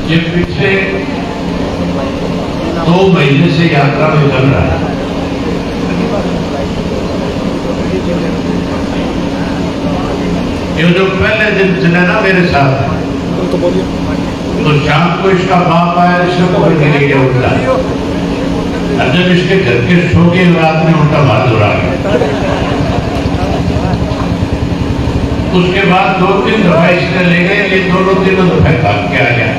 ये पिछले 2 महीने से यात्रा में चल रहा है। ये जो पहले दिन चले ना मेरे साथ, तो शाम को इसका बाप आया, इसको पकड़ के ले गया उल्टा, और जब इसके घर के सो के रात में उल्टा बात हो रहा है। उसके बाद 2-3 दफा इसने ले गए, ये दोनों तीनों दफा भाग के आ गया।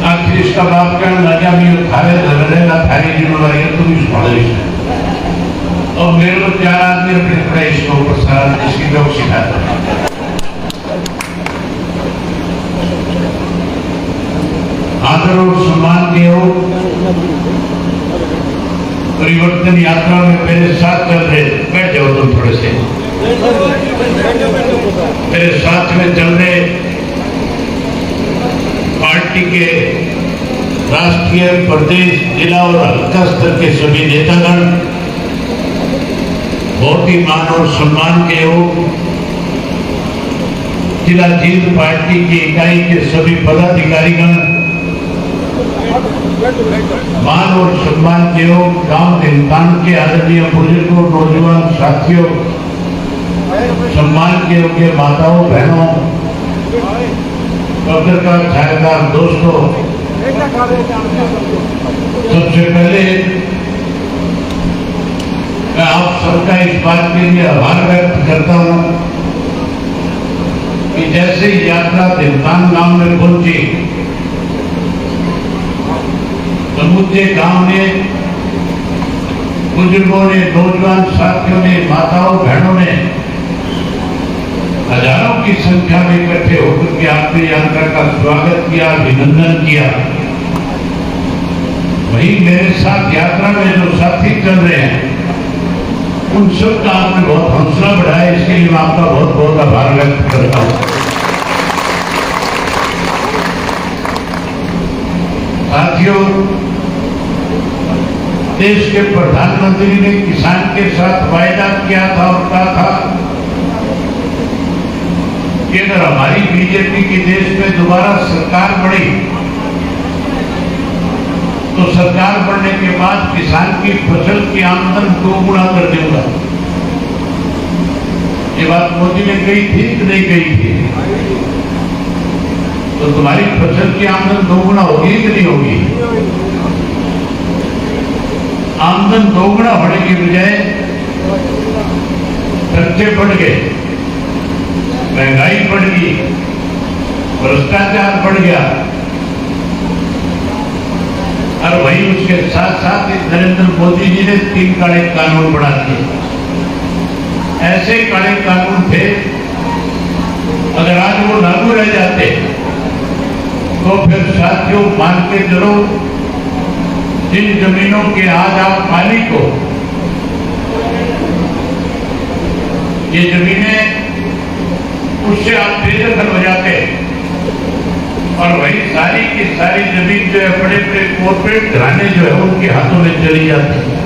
आखिर इसका बाप कहने लगा मैं थारे रहेगा, थारी जिम्मेवारी है, तुम इस पढ़ो। और मेरे को 4 आदमी अपने पढ़े इसको ऊपर सारा इसकी लोग सिखाते हैं। आदर और सम्मान के हो परिवर्तन यात्रा में मेरे साथ चल रहे, बैठ जाओ तुम थोड़े से, मेरे साथ में चल रहे पार्टी के राष्ट्रीय, प्रदेश, जिला और हल्का स्तर के सभी नेतागण, बहुत ही मान और सम्मान के हो जिला जीत पार्टी की इकाई के सभी पदाधिकारीगण, मान और सम्मान के हो गांव हिंदुस्तान के आदरणीय बुजुर्गों, नौजवान साथियों, सम्मान के योग्य माताओं, बहनों, पत्रकार, छायाकार दोस्तों, सबसे पहले मैं आप सबका इस बात के लिए आभार व्यक्त करता हूं कि जैसे ही यात्रा देवतान गांव में पहुंची, समूचे गांव ने, बुजुर्गों ने, नौजवान साथियों ने, माताओं, बहनों ने हजारों की संख्या में इकट्ठे होकर के आपकी यात्रा का स्वागत किया, अभिनंदन किया। वहीं मेरे साथ यात्रा में जो साथी चल रहे हैं, उन सब का आपने बहुत हौसला बढ़ाया, इसके लिए मैं आपका बहुत बहुत आभार व्यक्त करता हूं। साथियों, देश के प्रधानमंत्री ने किसान के साथ वायदा किया था और कहा था कि अगर हमारी बीजेपी की देश में दोबारा सरकार बनी तो सरकार बनने के बाद किसान की फसल की आमदन 2 गुना कर दूंगा। ये बात मोदी ने कही थी कि नहीं कही थी? तो तुम्हारी फसल की आमदन 2 गुना होगी कि नहीं होगी? आमदन 2 गुना होने की बजाय खर्चे बढ़ गए, महंगाई बढ़ गई, भ्रष्टाचार बढ़ गया, और वहीं उसके साथ साथ नरेंद्र मोदी जी ने 3 काले कानून बना दिए। ऐसे काले कानून थे, अगर आज वो लागू रह जाते तो फिर साथियों मान के चलो, जिन जमीनों के आज आप मालिक हो, ये जमीनें उससे आप बेदखल हो जाते, और वही सारी की सारी जमीन जो है बड़े बड़े कॉर्पोरेट घराने जो है उनके हाथों में चली जाती है।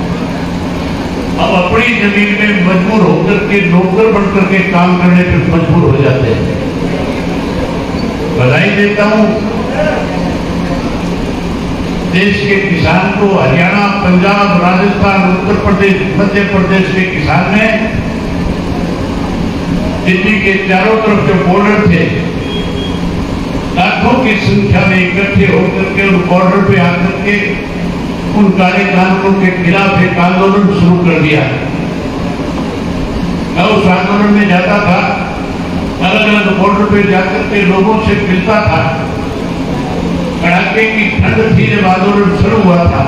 अब अपनी जमीन में मजबूर होकर के नौकर बनकर के काम करने पर मजबूर हो जाते हैं। बधाई देता हूं देश के किसान को। हरियाणा, पंजाब, राजस्थान, उत्तर प्रदेश, मध्य प्रदेश के किसान ने दिल्ली के चारों तरफ जो बॉर्डर थे, लाखों की की संख्या में इकट्ठे होकर के उन बॉर्डर पे आकर के उन काले कानूनों के खिलाफ एक आंदोलन शुरू कर दिया। मैं उस आंदोलन में जाता था, अलग अलग बॉर्डर पे जाकर के लोगों से मिलता था। कड़ाके की ठंड थी जब आंदोलन शुरू हुआ था।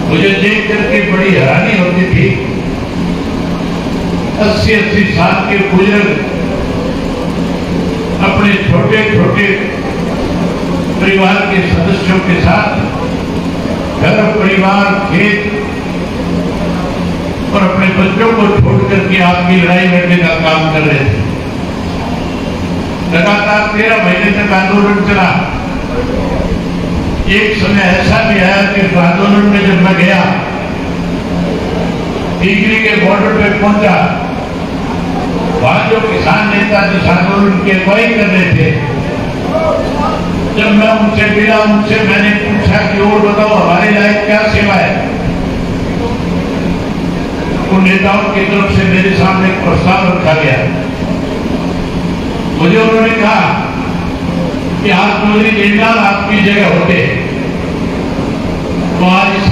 मुझे देख करके बड़ी हैरानी होती थी। 80-80 साल के बुजुर्ग अपने छोटे छोटे परिवार के सदस्यों के साथ घर परिवार खेत और अपने बच्चों को छोड़ करके आपकी लड़ाई लड़ने का काम कर रहे थे। लगातार 13 महीने तक आंदोलन चला। एक समय ऐसा भी आया कि इस आंदोलन में जब मैं गया, टीकरी के बॉर्डर पे पहुंचा, वहां जो किसान नेता जिस आंदोलन की अगुवाई कर रहे थे, जब मैं उनसे मिला, उनसे मैंने पूछा कि और बताओ हमारे लायक क्या सेवा है। उन नेताओं की तरफ से मेरे सामने एक प्रस्ताव रखा गया। मुझे उन्होंने कहा कि आप चौधरी देवलाल आपकी जगह होते तो आज इस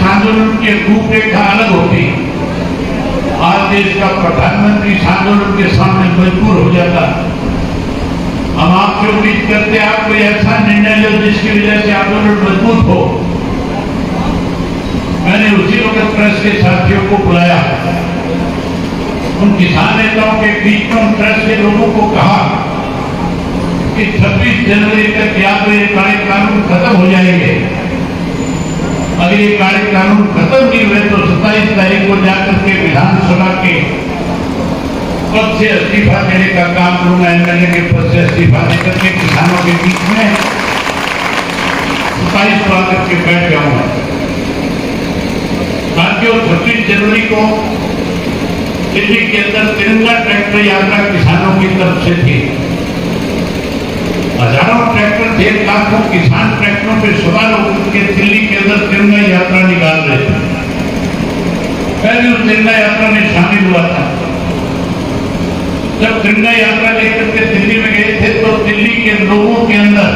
आंदोलन की रूपरेखा अलग होती। आज देश का प्रधानमंत्री इस आंदोलन के सामने मजबूर हो जाता। हम आपसे उम्मीद करते आप कोई ऐसा निर्णय लो जिसकी वजह से आंदोलन मजबूत हो। मैंने उसी वक्त प्रेस के साथियों को बुलाया, उन किसान नेताओं के बीच में उन प्रेस के लोगों को कहा कि 26 जनवरी तक या तो ये काले कानून खत्म हो जाएंगे। अगर ये काले कानून खत्म नहीं हुए तो 27 तारीख को जाकर के विधानसभा के पद से इस्तीफा देने का काम करूंगा। एमएलए के पद से इस्तीफा देकर के किसानों के बीच में 27 को आकर के बैठ जाऊंगा। बाकी 26 जनवरी को दिल्ली के अंदर तिरंगा ट्रैक्टर यात्रा किसानों की तरफ से थी। हजारों ट्रैक्टर थे, लाखों किसान ट्रैक्टरों पे सवार होकर के दिल्ली के अंदर तिरंगा यात्रा निकाल रहे थे। मैं भी उस तिरंगा यात्रा में शामिल हुआ था। जब तिरंगा यात्रा लेकर के दिल्ली में गए थे तो दिल्ली के लोगों के अंदर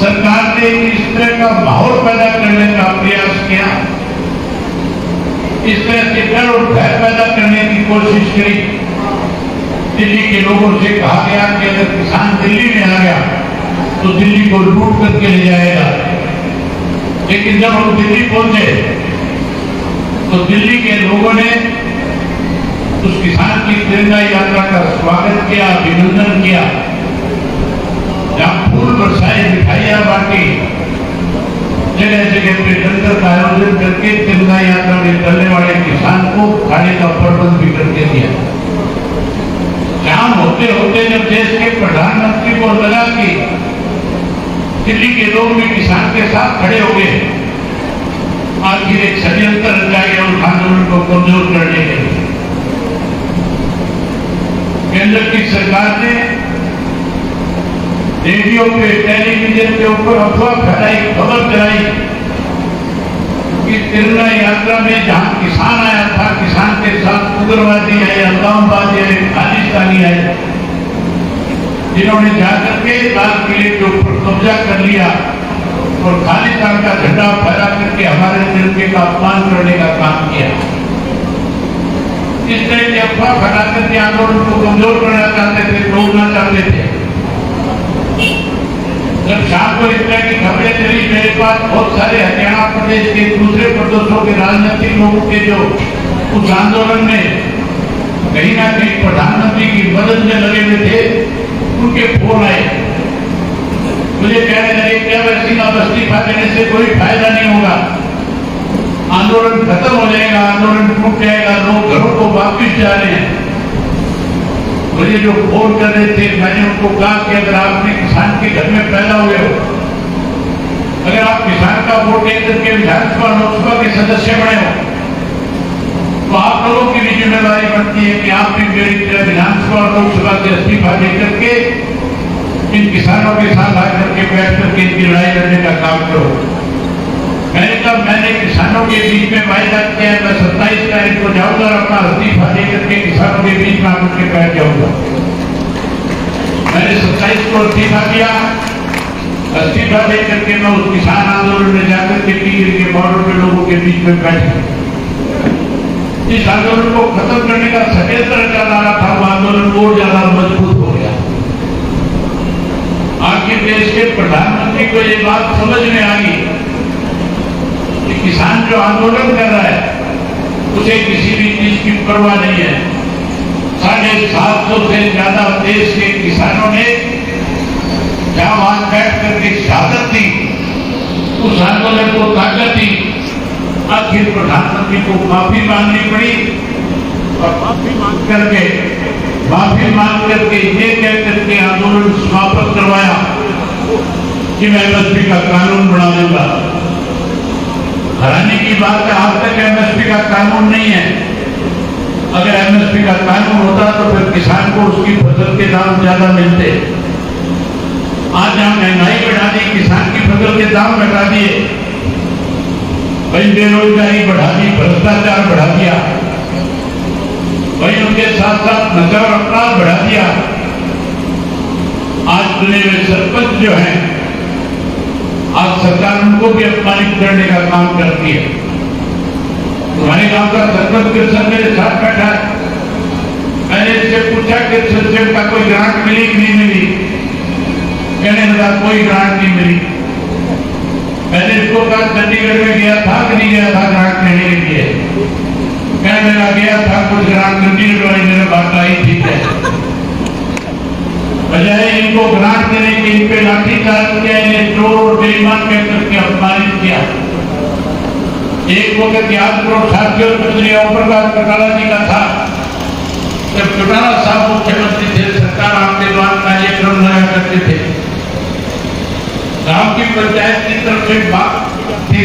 सरकार ने इस तरह का माहौल पैदा करने का प्रयास किया, इस तरह से डर और भय पैदा करने की कोशिश करी। दिल्ली के लोगों से कहा गया कि अगर किसान दिल्ली में आ गया तो दिल्ली को लूट करके ले जाएगा। लेकिन जब हम दिल्ली पहुंचे तो दिल्ली के लोगों ने उस किसान की तिरंगा यात्रा का स्वागत किया, अभिनंदन किया। जहां फूल बरसाए, मिठाइयां बांटी, जगह जगह पे लंगर का आयोजन करके तिरंगा यात्रा में चलने वाले किसान को खाने का प्रबंध भी करके दिया। शाम होते होते जब देश के प्रधानमंत्री को लगा कि दिल्ली के लोग भी किसान के साथ खड़े हो गए, आखिर एक षड्यंत्र रचा गया उस आंदोलन को कमजोर करने के लिए। केंद्र की सरकार ने रेडियो पे, टेलीविजन के ऊपर अफवाह फैलाई, खबर चलाई कि तिरंगा यात्रा में जहां किसान आया था, किसान के साथ उग्रवादी है, अलगाववादी है, खालिस्तानी है, जिन्होंने जाकर के लाल किले के ऊपर कब्जा कर लिया और खालिस्तान का झंडा फहरा करके हमारे तिरंगे का अपमान करने का काम किया। इस तरह की अफवाह फैला करके आंदोलन को कमजोर करना चाहते थे, रोकना चाहते थे। जब शाम को इस तरह की खबरें चली, मेरे पास बहुत सारे हरियाणा प्रदेश के दूसरे प्रदेशों के राजनीतिक लोगों के जो उस आंदोलन में कहीं ना कहीं प्रधानमंत्री की मदद में लगे हुए थे, उनके फोन आए। मुझे कहने लगे कि अब ऐसी इस्तीफा देने से कोई फायदा नहीं होगा, आंदोलन खत्म हो जाएगा, आंदोलन टूट जाएगा, लोग घरों को वापिस जा रहे हैं। मुझे जो फोन कर रहे थे, मैंने उनको कहा कि अगर आपने किसान के घर में पैदा हुए हो, अगर आप किसान का वोट देकर के विधानसभा लोकसभा के सदस्य बने हो, तो आप लोगों की भी जिम्मेदारी बनती है कि आप भी मेरी तरह विधानसभा और लोकसभा से इस्तीफा देकर के इन किसानों के साथ आकर के बैठ करके इनकी लड़ाई लड़ने का काम करो। मैंने किसानों के बीच में वायदा किया, मैं 27 तारीख को जाऊंगा, अपना इस्तीफा देकर के किसानों के बीच में के बैठ जाऊंगा। मैंने 27 को इस्तीफा किया। इस्तीफा लेकर के मैं उस किसान आंदोलन में जाकर के टिहरी के बॉर्डर पे लोगों के बीच में बैठ गया। इस आंदोलन को खत्म करने का षड्यंत्र चल रहा था, वो आंदोलन और ज्यादा मजबूत हो गया। आखिर देश के प्रधानमंत्री को ये बात समझ में आ गई कि किसान जो आंदोलन कर रहा है उसे किसी भी चीज की परवाह नहीं है। 750 से ज्यादा देश के किसानों ने जहां वहां बैठ करके शहादत दी, उस आंदोलन को ताकत दी। आखिर प्रधानमंत्री को माफी मांगनी पड़ी और माफी मांग करके ये कह करके आंदोलन समाप्त करवाया कि मैं एमएसपी का कानून बना दूंगा। हैरानी की बात है, आज तक एमएसपी का कानून नहीं है। अगर एमएसपी का कानून होता तो फिर किसान को उसकी फसल के दाम ज्यादा मिलते। आज जहां महंगाई बढ़ा दी, किसान की फसल के दाम घटा दिए, वही बेरोजगारी बढ़ा दी, भ्रष्टाचार बढ़ा दिया, वही उनके साथ साथ नशा और अपराध बढ़ा दिया। आज चुने हुए सरपंच जो है, आज सरकार उनको भी अपमानित करने का काम करती है। तुम्हारे गांव का सरपंच कृष्ण मेरे साथ बैठा है। मैंने इससे पूछा कि सिस्टम का कोई ग्रांट मिली कि नहीं मिली? कहने लगा कोई ग्रांट नहीं मिली। मैंने इसको कहा चंडीगढ़ में गया था कि नहीं गया था ग्रांट लेने के लिए? कहने लगा गया था, कुछ ग्रांट चंडीगढ़ वाली मेरे बात आई, ठीक है। बजाय इनको ग्रांट देने के इन पे लाठीचार्ज किया, इन्हें चोर और बेईमान कहकर के अपमानित किया। एक वक्त याद करो साथियों, चौधरी ओम प्रकाश चौटाला जी का था। जब चौटाला साहब मुख्यमंत्री थे, सरकार आपके द्वारा कार्यक्रम लगाया करते थे। गांव की पंचायत की तरफ से बात थी,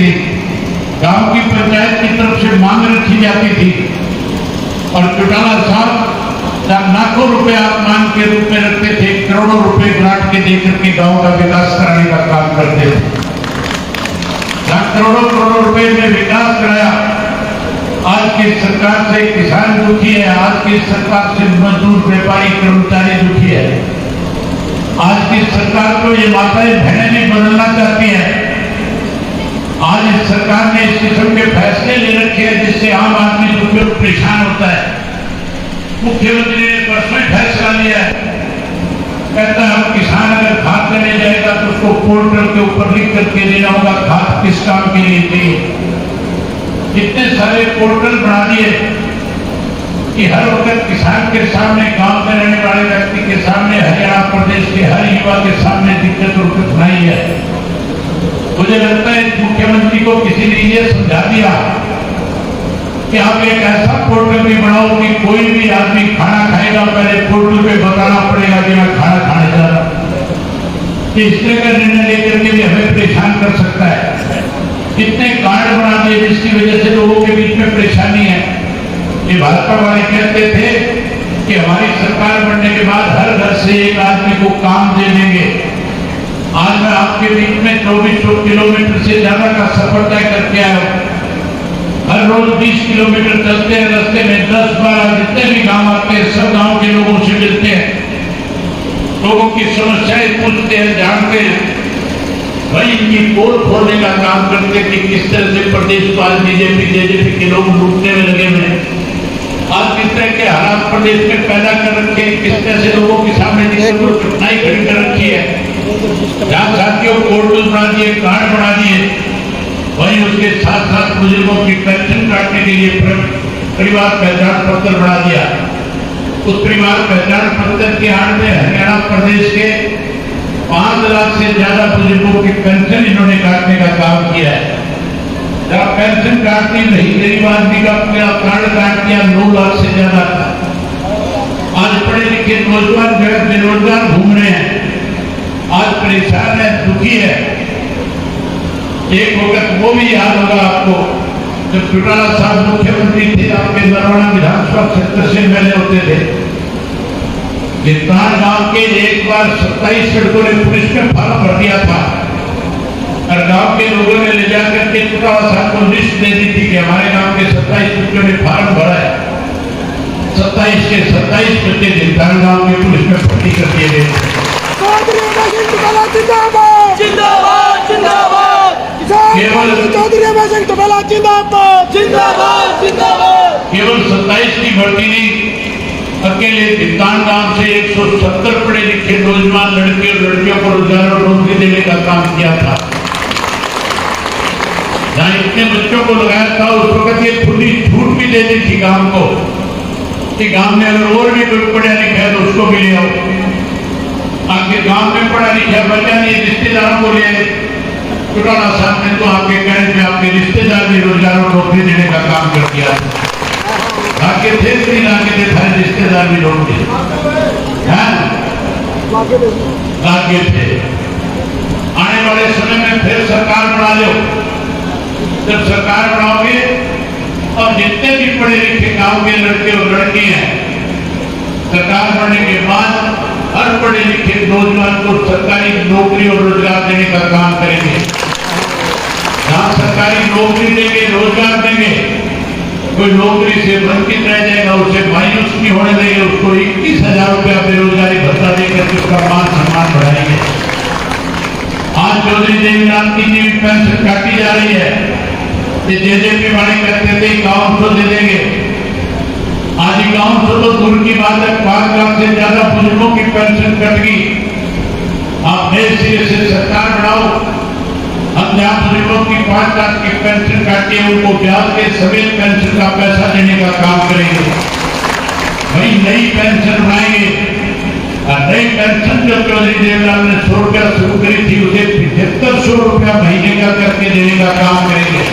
गांव की पंचायत की तरफ से मांग रखी जाती थी और चौटाला साहब लाखों रुपए आसमान के रूप में रखते थे, करोड़ों रुपए ग्रांट के देकर के गांव का विकास कराने का काम करते थे। करोड़ों रुपए में विकास कराया। आज की सरकार से किसान दुखी है, आज की सरकार से मजदूर, व्यापारी, कर्मचारी दुखी है। आज की सरकार को ये माताएं बहनें नहीं बदलना चाहती है। आज इस सरकार ने इस किस्म के फैसले ले रखे हैं जिससे आम आदमी दुखी और परेशान होता है। मुख्यमंत्री ने परसों फैसला लिया है, कहता है अब किसान अगर खाद लेने जाएगा तो उसको पोर्टल के ऊपर लिख करके देना होगा खाद किस काम के लिए चाहिए। इतने सारे पोर्टल बना दिए कि हर वक्त किसान के सामने, गांव में रहने वाले व्यक्ति के सामने, हरियाणा प्रदेश के हर युवा के सामने दिक्कत और कठिनाई है। मुझे लगता है मुख्यमंत्री को किसी ने ये समझा दिया कि आप एक ऐसा पोर्टल भी बनाओ कि कोई भी आदमी खाना खाएगा पहले पोर्टल पे बताना पड़ेगा कि मैं खाना खाने जा रहा हूं। इस तरह का निर्णय लेकर के भी हमें परेशान कर सकता है। कितने कार्ड बना दिए जिसकी वजह से लोगों के बीच में परेशानी है। ये भाजपा वाले कहते थे कि हमारी सरकार बनने के बाद हर घर से एक आदमी को काम दे देंगे। आज मैं आपके बीच में 2400 किलोमीटर से ज्यादा का सफर तय करके आया हूं। हर रोज 20 किलोमीटर चलते हैं, रास्ते में 10-12 जितने भी गांव आते हैं सब गांव के लोगों से मिलते हैं, लोगों की समस्याएं पूछते हैं, जानते हैं। वही इनकी पोल खोलने का काम करते कि किस तरह से प्रदेश को आज बीजेपी के लोग लूटने में लगे हुए हैं। आज किस तरह के हालात प्रदेश में पैदा कर रखे हैं, किस तरह से लोगों के सामने कठिनाई खड़ी कर रखी है। जहाँ साथियों पोर्टल बना दिए, कार्ड बना दिए, वहीं उसके साथ साथ बुजुर्गों की पेंशन काटने के लिए परिवार पहचान पत्र बना दिया। उस परिवार पहचान पत्र के आड़ में हरियाणा प्रदेश के 5 लाख से ज्यादा बुजुर्गों की पेंशन इन्होंने काटने का काम किया है। जब पेंशन काटती नहीं, गरीब आदमी का पूरा कार्ड काट दिया 9 लाख से ज्यादा का। आज पढ़े लिखे नौजवान जगत बेरोजगार घूम रहे हैं, आज परेशान है, दुखी है। एक वक्त वो भी याद होगा आपको जब चौटाला साहब मुख्यमंत्री थे, आपके नरवाना विधानसभा क्षेत्र से एमएलए होते थे। गिरदार गांव के एक बार 27 सड़कों ने पुलिस में फॉर्म भर दिया था और गांव के लोगों ने ले जाकर के चौटाला साहब को लिस्ट दे दी थी कि हमारे गांव के 27 सड़कों ने फॉर्म भरा है। 27 के 27 बच्चे जिंदान गांव के पुलिस में भर्ती कर दिए गए। चौधरी अभय सिंह टोपेला जिंदाबाद जिंदाबाद जिंदाबाद चौधरी अभय सिंह टोपेला जिंदाबाद जिंदाबाद जिंदाबाद। केवल 27 की भर्ती नहीं, अकेले जिंदान गांव से 170 पढ़े लिखे नौजवान लड़के और लड़कियों को रोजगार और नौकरी देने का काम किया था। जहां इतने बच्चों को लगाया था उस वक्त ये खुली छूट भी दे दी थी गांव को कि गांव में अगर और भी कोई पढ़ा लिखा है तो उसको भी ले आओ। आपके गांव में पढ़ा लिखा बच्चा नहीं, रिश्तेदारों को ले आए। चौटाला साहब ने तो आपके कहने में आपके रिश्तेदार भी रोजगार और नौकरी देने का काम कर दिया। आगे थे भी लाके थे, सारे रिश्तेदार भी लोग थे, आगे थे। आने वाले समय में फिर सरकार बना लो। जब सरकार बनाओगे और जितने भी पढ़े लिखे गांव के लड़के और लड़की हैं, सरकार बनने के बाद हर पढ़े लिखे नौजवान को सरकारी नौकरी और रोजगार देने का काम करेंगे। जहां सरकारी नौकरी देंगे, रोजगार देंगे, कोई नौकरी से वंचित रह जाएगा उसे मायूस नहीं होने देंगे, उसको 21,000 रुपया बेरोजगारी भत्ता देकर उसका मान सम्मान बढ़ाएंगे। आज चौधरी देवीलाल की जी पेंशन काटी जा रही है, ये जेजेपी वाले कहते थे गाँव तो दे देंगे। आज गाँव तो दूर की बात है, 5 लाख से ज्यादा बुजुर्गों की पेंशन कट गई। आप नए सिरे से सरकार बनाओ, हम जहां बुजुर्गों की 5 लाख की पेंशन काटी है उनको ब्याज के समेत पेंशन का पैसा देने का काम करेंगे। वही नई पेंशन बनाएंगे और नई पेंशन जो चौधरी देवीलाल ने 100 रुपया शुरू करी थी उसे 7500 रुपया महीने का करके देने का काम करेंगे।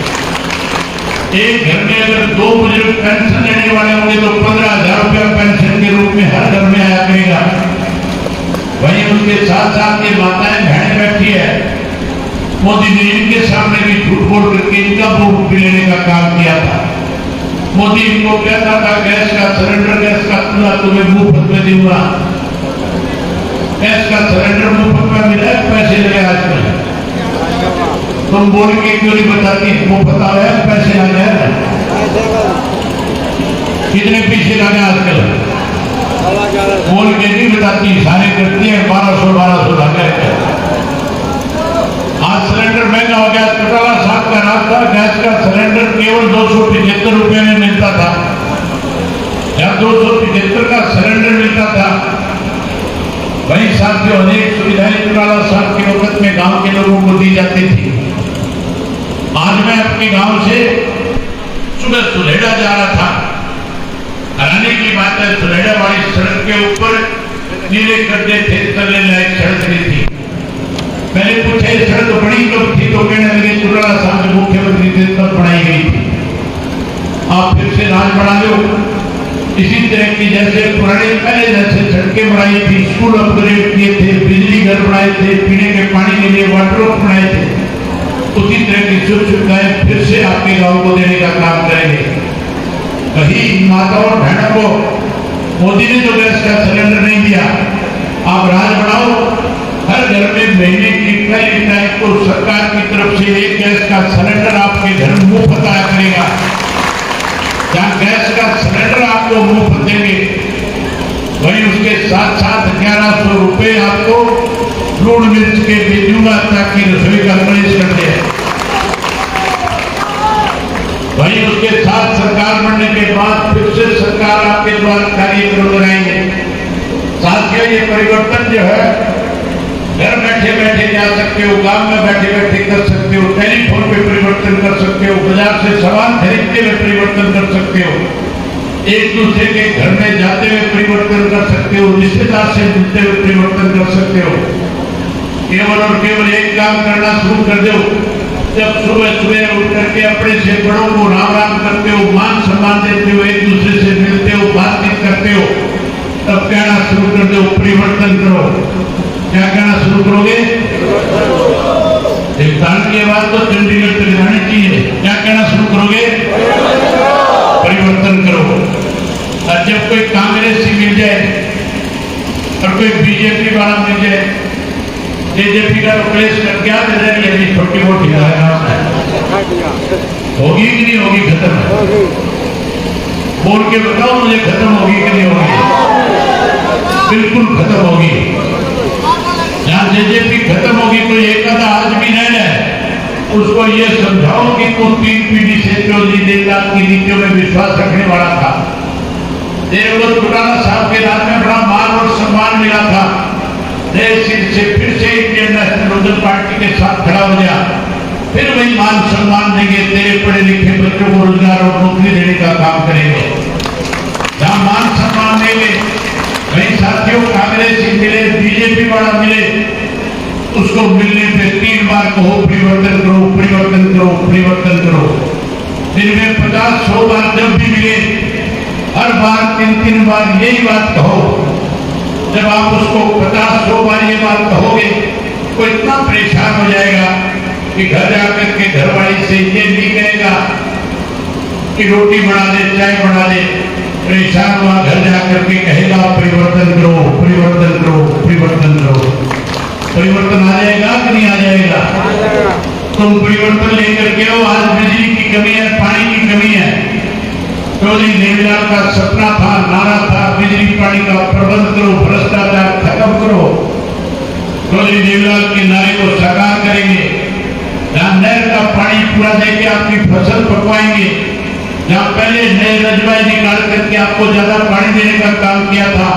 एक घर में अगर 2 बुजुर्ग पेंशन लेने वाले होंगे तो 15,000 रुपया पेंशन के रूप में हर घर में आया करेगा। वहीं उसके साथ साथ ये माताएं बहन बैठी है, मोदी ने इनके सामने भी झूठ बोल करके इनका वोट भी लेने का काम किया था। मोदी इनको कहता था गैस का सिलेंडर, गैस का चूल्हा तुम्हें मुफ्त में दूंगा। गैस का सिलेंडर मुफ्त में मिला, पैसे लगे आजकल। तुम बोल के क्यों नहीं बताती मुफ्त आ रहा है, पैसे आ गए, कितने पीछे लगे आजकल, बोल के नहीं बताती, सारे करती है 1200 लगे। आज सिलेंडर महंगा हो गया। चौटाला साहब का रास्ता गैस का सिलेंडर केवल 275 रुपये में मिलता था, या 275 का सिलेंडर मिलता था। वही साथियों अनेक सुविधाएं चौटाला साहब के वक्त में गांव के लोगों को दी जाती थी। आज मैं अपने गांव से सुबह सुलेड़ा जा रहा था, हैरानी की बात है, सुलेड़ा वाली सड़क के ऊपर नीले गड्ढे थे, चलने लायक सड़क नहीं थी। मैंने पूछा ये सड़क बड़ी कब थी, तो कहने लगे चौटाला साहब जो मुख्यमंत्री थे तब बनाई गई थी। आप फिर से राज बढ़ा लो, इसी तरह की जैसे पुराने पहले जैसे सड़कें बनाई थी, स्कूल अपग्रेड किए थे, बिजली घर बनाए थे, पीने के पानी के लिए वाटर वर्क बनाए थे, उसी तरह की सुख सुविधाएं फिर से आपके गांव को देने का काम करेंगे। वही माताओं और बहनों को मोदी ने जो गैस का सिलेंडर नहीं दिया, आप राज बढ़ाओ, हर घर में महीने की पहली तारीख को सरकार की तरफ से एक गैस का सिलेंडर आपके घर में मुफ्त आया करेगा। जहां गैस का सिलेंडर आपको मुफ्त देंगे, वहीं उसके साथ साथ 1100 रुपये आपको लूण मिर्च के भी दूंगा ताकि रसोई का कलेश कर दे। वहीं उसके साथ सरकार बनने के बाद फिर से सरकार आपके द्वारा कार्यक्रम लगाएंगे। साथियों ये परिवर्तन जो है घर बैठे बैठे जा सकते हो, गांव में बैठे बैठे कर सकते हो, टेलीफोन पे परिवर्तन कर सकते हो, बाजार से सामान खरीदते हुए परिवर्तन कर सकते हो, एक दूसरे के घर में जाते हुए परिवर्तन कर सकते हो, रिश्तेदार से मिलते हुए परिवर्तन कर सकते हो। केवल और केवल एक काम करना शुरू कर दो, जब सुबह सुबह उठ करके अपने से बड़ों को राम राम करते हो, मान सम्मान देते हो, एक दूसरे से मिलते हो, बातचीत करते हो, तब कहना शुरू कर दो परिवर्तन करो। क्या कहना शुरू करोगे? हिंदुस्तान की आवाज तो चंडीगढ़ तक जानी चाहिए। क्या कहना शुरू करोगे? परिवर्तन करो। और जब कोई कांग्रेसी मिल जाए और कोई बीजेपी वाला मिल जाए, जेजेपी का रिप्लेस कर क्या दे रही है, छोटी मोटी होगी कि नहीं होगी? खत्म। बोल के बताओ मुझे, खत्म होगी कि नहीं होगी? बिल्कुल खत्म होगी। जहां जेजेपी खत्म होगी, कोई एक आधा आज भी नहीं है, उसको ये समझाओ कि वो 3 पीढ़ी से चौधरी देवलाल की नीतियों में विश्वास रखने वाला था। देवव्रत चौटाला साहब के राज में बड़ा मान और सम्मान मिला था। देश से फिर से इंडियन नेशनल लोकदल पार्टी के साथ खड़ा हो गया, फिर वही मान सम्मान देंगे, तेरे पढ़े लिखे बच्चों को रोजगार और नौकरी देने का काम करेंगे। जहां मान सम्मान देंगे, वही साथियों कांग्रेस से मिले, बीजेपी वाला मिले, उसको मिलने पे 3 बार कहो परिवर्तन करो, परिवर्तन करो, परिवर्तन करो। दिन में 50-100 बार जब भी मिले, हर बार 3-3 बार यही बात कहो। जब आप उसको 50-100 बार ये बात कहोगे, वो इतना परेशान हो जाएगा कि घर जाकर के घरवाली से ये नहीं कहेगा कि रोटी बना दे, चाय बना दे। परेशान हुआ घर जाकर के कहेगा परिवर्तन करो, परिवर्तन करो, परिवर्तन करो। परिवर्तन आ जाएगा कि नहीं आ जाएगा? तुम परिवर्तन लेकर के आओ। आज बिजली की कमी है, पानी की कमी है। चौधरी देवलाल का सपना था, नारा था, बिजली पानी का प्रबंध करो, भ्रष्टाचार खत्म करो। चौधरी देवलाल के नारे को साकार करेंगे। जहां नहर का पानी पूरा देके आपकी फसल पकवाएंगे, जहां पहले नए रजवाए निकाल करके आपको ज्यादा पानी देने का काम किया था,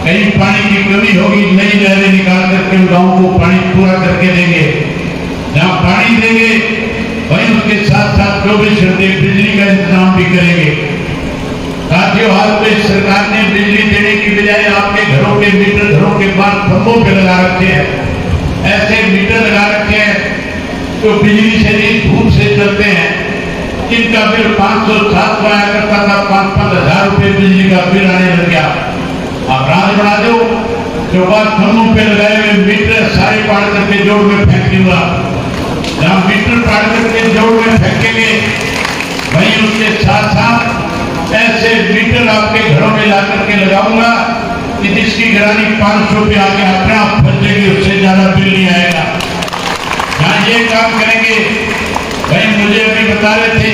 कहीं पानी की कमी होगी, नई नहरें निकाल करके गांव को पानी पूरा करके देंगे। जहां पानी देंगे, वहीं उसके साथ साथ 24 घंटे बिजली का इंतजाम भी करेंगे। साथियों, हाल में सरकार ने बिजली देने की बजाय आपके घरों के मीटर घरों के बाद खंभों पे लगा रखे हैं। ऐसे मीटर लगा रखे हैं जो बिजली से नहीं, धूप से चलते हैं, जिनका बिल 500-700 आया करता था, 5-5 हजार रुपए बिजली का बिल आने लग गया। आप राज बढ़ा दो, जो बात खंभों पे लगाए हुए मीटर सारे पाड़ करके जोड़ में फेंक दूंगा। जहां मीटर पाड़ करके जोड़ में फेंकेंगे, वहीं उसके साथ साथ ऐसे मीटर आपके घरों में ला करके लगाऊंगा कि जिसकी घरानी 500 पे आके अपने आप फंस जाएगी, उससे ज्यादा बिल नहीं आएगा। जहां ये काम करेंगे, वहीं मुझे अभी बता रहे थे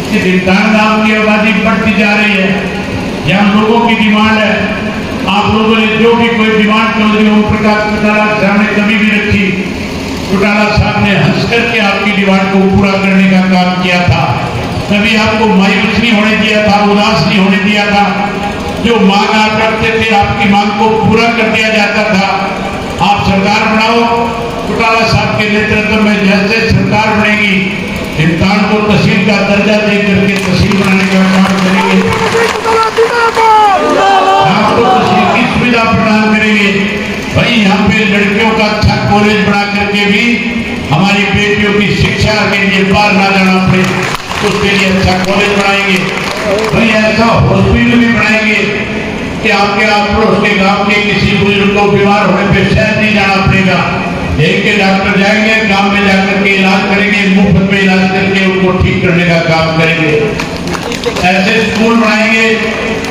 कि दिलदार गांव की आबादी बढ़ती जा रही है। जहां लोगों की डिमांड है, आप लोगों ने जो भी कोई डिमांड चौधरी ओम प्रकाश चौटाला के सामने कभी भी रखी, चौटाला साहब ने हंस करके आपकी डिमांड को पूरा करने का काम किया था। कभी आपको मायूस नहीं होने दिया था, उदास नहीं होने दिया था। जो मांग आप रखते थे, आपकी मांग को पूरा कर दिया जाता था। आप सरकार बनाओ, चौटाला साहब के नेतृत्व में जैसे सरकार बनेगी, हिंदुस्तान को तहसील का दर्जा दे करके तहसील बनाने का काम करेंगे। आपको तहसील की सुविधा प्रदान करेंगे। वही यहाँ पे लड़कियों का अच्छा कॉलेज बना करके भी हमारी बेटियों की शिक्षा के लिए बाहर ना जाना पड़े, उसके लिए अच्छा कॉलेज बनाएंगे। वही ऐसा हॉस्पिटल भी बनाएंगे कि आपके आस पड़ोस के गांव के किसी बुजुर्ग को बीमार होने पे शहर नहीं जाना पड़ेगा। एक के डॉक्टर जाएंगे, गांव में जाकर के इलाज करेंगे, मुफ्त में इलाज करके उनको ठीक करने का काम करेंगे। ऐसे स्कूल बनाएंगे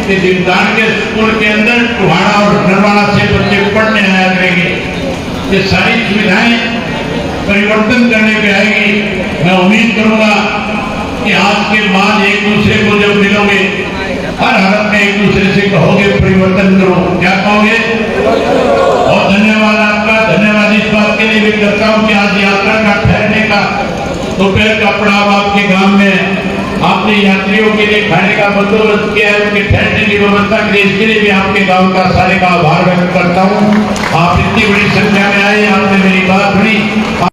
कि दिलदार के स्कूल के अंदर टुहाड़ा और नरवाड़ा से बच्चे पढ़ने आया करेंगे। ये सारी सुविधाएं परिवर्तन करने पे आएगी। मैं उम्मीद करूंगा कि आज के बाद एक दूसरे को जब मिलोगे, हर हालत में एक दूसरे से कहोगे परिवर्तन करो। क्या कहोगे? बहुत धन्यवाद आपका। धन्यवाद इस बात के लिए भी करता हूँ कि आज यात्रा का ठहरने का दोपहर का पड़ाव आपके गांव में आपने यात्रियों के लिए खाने का बंदोबस्त किया है, उनके ठहरने की व्यवस्था के लिए, इसके लिए भी आपके गांव का सारे का आभार व्यक्त करता हूँ। आप इतनी बड़ी संख्या में आए,